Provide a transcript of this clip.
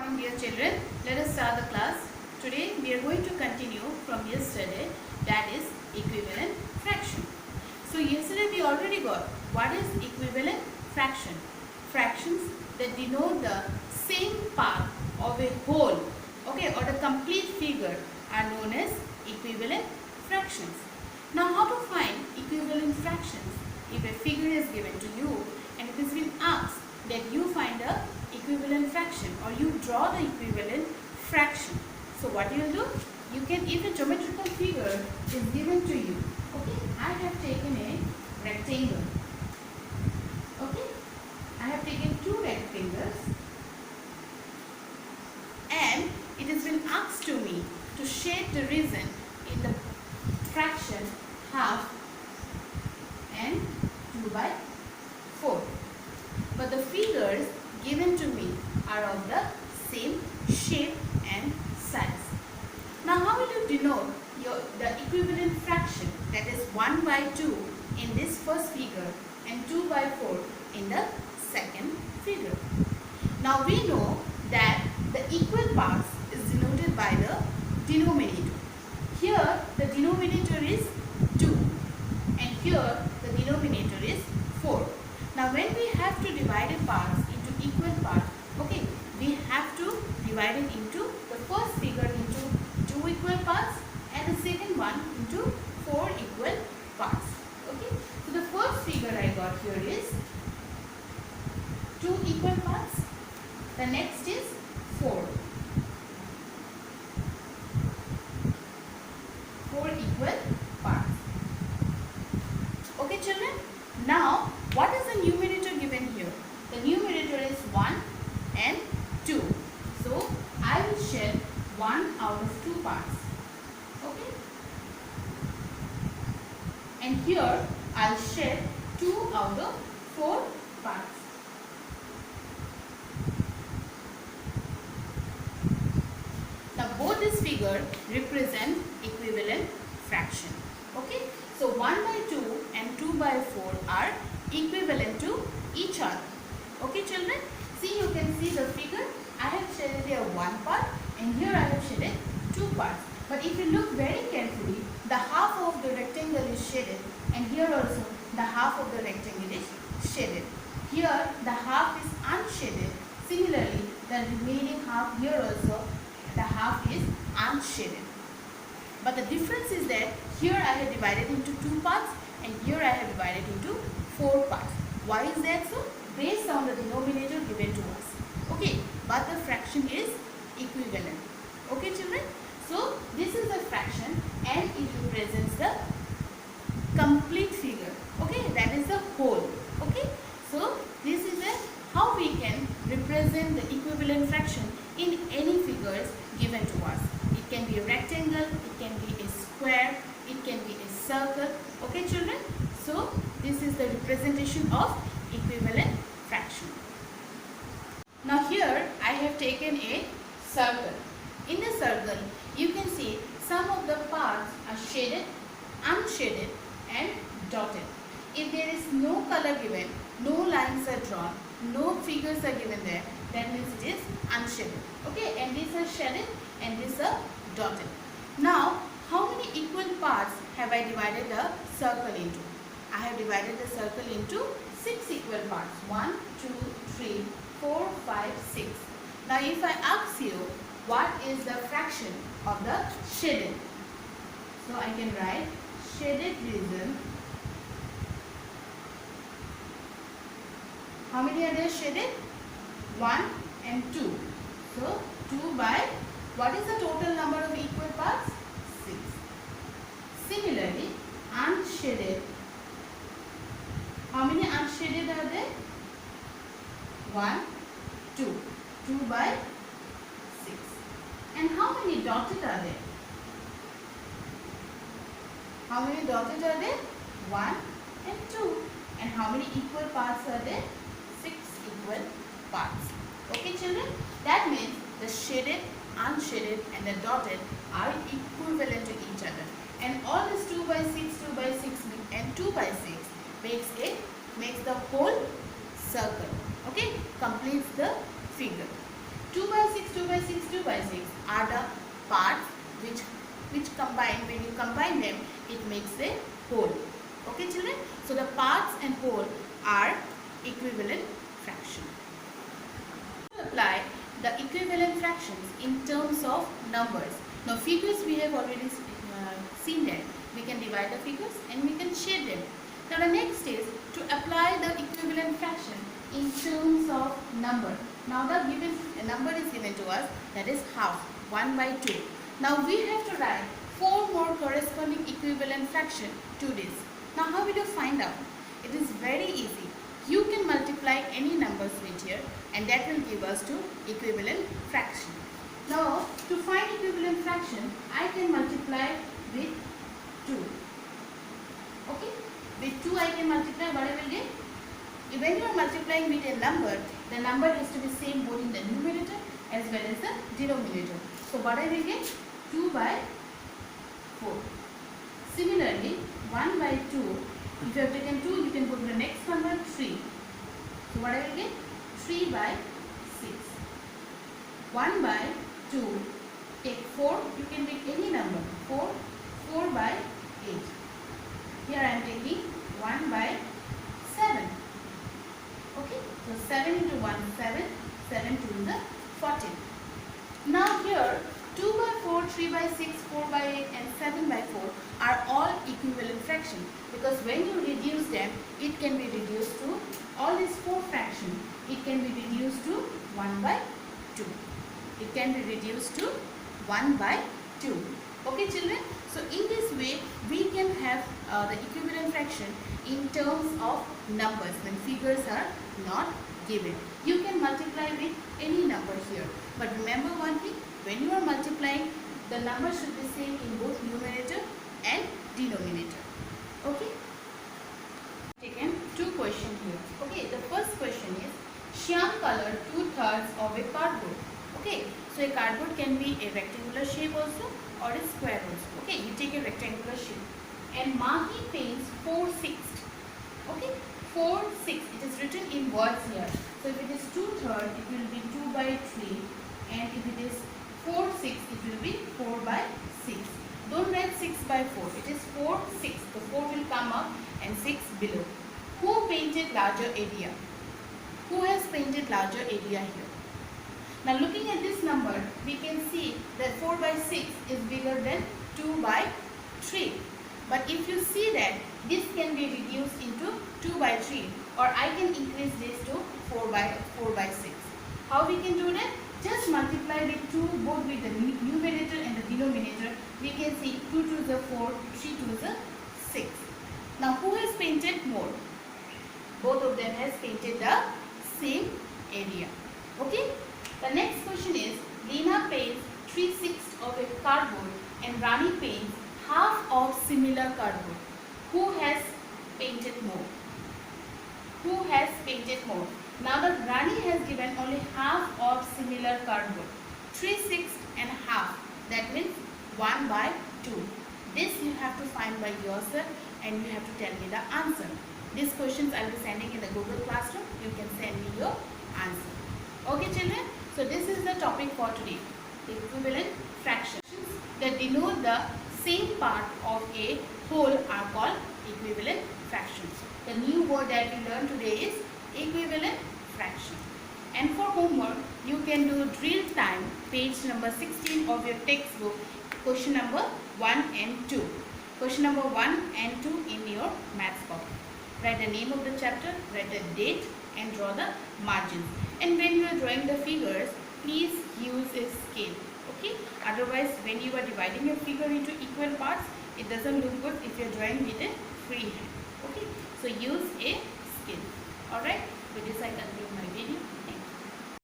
afternoon, dear children. Let us start the class. Today we are going to continue from yesterday, that is equivalent fraction. So yesterday we already got what is equivalent fraction. Fractions that denote the same part of a whole, okay, or the complete figure are known as equivalent fractions. Now how to find equivalent fractions? If a figure is given to you and it has been asked that you find a equivalent fraction or you draw the equivalent fraction. So what you will do? You can, if a geometrical figure is given to you, okay, I have taken a rectangle, okay, I have taken two rectangles and it has been asked to me to shade the reason in the fraction half and 2 by 4. But the figures given to me are of the same shape and size. Now how will you denote the equivalent fraction, that is 1 by 2 in this first figure and 2 by 4 in the second figure? Now we know that the equal parts is denoted by the denominator. Here the denominator is 2 and here the denominator is 4. Now when we have to divide a parts into equal parts, okay, we have to divide it into the first figure into 2 equal parts and the second one into 4 equal parts. Okay, so the first figure I got here is 2 equal parts. The next is 4 equal parts. Okay children, now what is the numerator given here? The numerator is 1 and 2. So I will shed 1 out of 2 parts. Okay. And here I will shed 2 out of 4 parts. Now both these figures represent equivalent fraction. Okay. So 1 by 2 and 2 by 4 are equivalent to each other. Okay children, see, you can see the figure. I have shaded here 1 part and here I have shaded 2 parts. But if you look very carefully, the half of the rectangle is shaded and here also the half of the rectangle is shaded. Here the half is unshaded. Similarly, the remaining half here also, the half is unshaded. But the difference is that here I have divided into 2 parts and here I have divided into 4 parts. Why is that so? Based on the denominator given to us. Okay, but the fraction is equivalent. Okay children? So this is the fraction and it represents the complete figure. Okay, that is the whole. Okay, so this is how we can represent the equivalent fraction in any figures given to us. It can be a rectangle, it can be a square, it can be a circle. Okay children? So this is the representation of equivalent fraction. Now here I have taken a circle. In the circle you can see some of the parts are shaded, unshaded and dotted. If there is no color given, no lines are drawn, no figures are given there, that means it is unshaded. Okay, and these are shaded and these are dotted. Now how many equal parts have I divided the circle into? I have divided the circle into 6 equal parts. 1, 2, 3, 4, 5, 6. Now if I ask you what is the fraction of the shaded, so I can write shaded region. How many are there shaded? 1 and 2. So 2 by, what is the total number of equal parts? 6. Similarly, unshaded. How many unshaded are there? 1, 2. 2 by 6. And how many dotted are there? How many dotted are there? 1 and 2. And how many equal parts are there? 6 equal parts. Okay children? That means the shaded, unshaded and the dotted are equivalent to each other. And all this 2 by 6, 2 by 6 and 2 by 6 makes the whole circle. Okay, completes the figure. 2 by 6, 2 2 by 6 are the parts which combine, when you combine them, it makes a whole. Okay children, so the parts and whole are equivalent fraction. To apply the equivalent fractions in terms of numbers. Now figures we have already seen that we can divide the figures and we can shade them. Now the next is to apply the equivalent fraction in terms of number. Now the given number is given to us, that is half, 1 by 2. Now we have to write 4 more corresponding equivalent fraction to this. Now how will you find out? It is very easy. You can multiply any numbers with here and that will give us to equivalent fraction. Now to find equivalent fraction, I can multiply with 2. Okay? With 2 I can multiply, what I will get? When you are multiplying with a number, the number has to be same both in the numerator as well as the denominator. So what I will get? 2 by 4. Similarly, 1 by 2, if you have taken 2, you can put the next number 3. So what I will get? 3 by 6. 1 by 2, take 4, you can take any number, 4 by 8. Here I am taking 1 by 7. Okay, so 7 into 1, 7, 7 2 the 14. Now here 2 by 4, 3 by 6, 4 by 8 and 7 by 4 are all equivalent fractions, because when you reduce them, it can be reduced to, all these 4 fractions, it can be reduced to 1 by 2. It can be reduced to 1 by 2. Okay children, so in this way we can have the equivalent fraction in terms of numbers when figures are not given. You can multiply with any number here, but remember one thing, when you are multiplying, the number should be same in both numerator and denominator. Okay? Taken 2 questions here. Okay, the first question is Shyam colored 2/3 of a cardboard. Okay, so a cardboard can be a rectangular shape also or a square also. Okay, you take a rectangular shape. And Mahi paints 4/6. Okay, 4/6. It is written in words here. So if it is 2/3, it will be 2 by 3. And if it is 4/6, it will be 4 by 6. Don't write 6 by 4. It is 4/6. The 4 will come up and 6 below. Who painted larger area? Who has painted larger area here? Now looking at this number, we can see that 4 by 6 is bigger than 2 by 3. But if you see that this can be reduced into 2 by 3, or I can increase this to 4 by 6. How we can do that? Just multiply with 2 both with the numerator and the denominator. We can see 2 to the 4, 3 to the 6. Now who has painted more? Both of them has painted the same area. Okay? The next question is Leena paints 3/6 of a cardboard and Rani paints half of similar cardboard. Who has painted more? Who has painted more? Now that Rani has given only half of similar cardboard. 3/6 and half. That means 1 by 2. This you have to find by yourself and you have to tell me the answer. These questions I will be sending in the Google Classroom. You can send me your answer. Okay children? So this is the topic for today. The equivalent fractions that denote the same part of a whole are called equivalent fractions. The new word that we learned today is equivalent fraction. And for homework, you can do drill time, page number 16 of your textbook, question number 1 and 2. Question number 1 and 2 in your maths book. Write the name of the chapter, write the date and draw the margins. And when you are drawing the figures, please use a scale. Okay? Otherwise, when you are dividing your figure into equal parts, it doesn't look good if you are drawing with a free hand. Okay? So use a scale. Alright?